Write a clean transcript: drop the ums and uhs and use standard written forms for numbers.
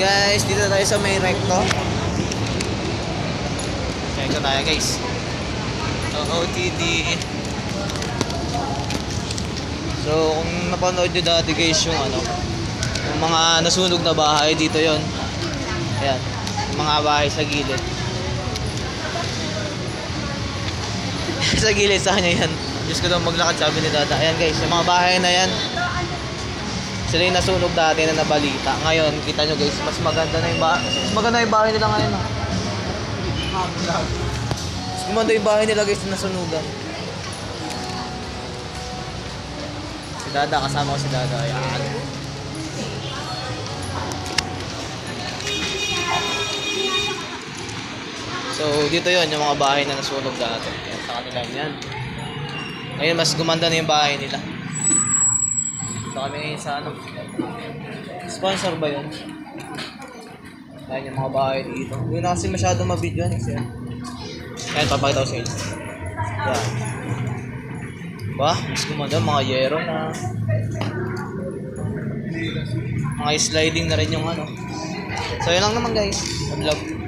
Guys, dito tayo sa may recto. Check ko tayo guys. OOTD. So kung napanood nyo dati guys yung yung mga nasunog na bahay, dito yon. Ayan, yung mga bahay sa gilid. Sa gilid sa kanya yan. Diyos ko daw maglakad, sabi ni Dada. Ayan guys, yung mga bahay na yan, sila yung nasunog dati na nabalita. Ngayon, kita nyo guys, mas maganda na yung bahay. Mas maganda yung bahay nila ngayon. Mas gumanda yung bahay nila guys na nasunugan. Si Dada, kasama ko si Dada. Ayan. So, dito yon yung mga bahay na nasunog dati. Ayan, sa kanila yan. Ngayon, mas gumanda na yung bahay nila. Ito kami ngayon sa sponsor ba yun? Ayan yung mga bahay dito. Hindi na kasi masyado mabidyo yan. Ayan, papakita ko sa inyo. Ayan. Diba? Mas gumanda, mga yero na. Mga sliding na rin yung So, yun lang naman guys. Vlog.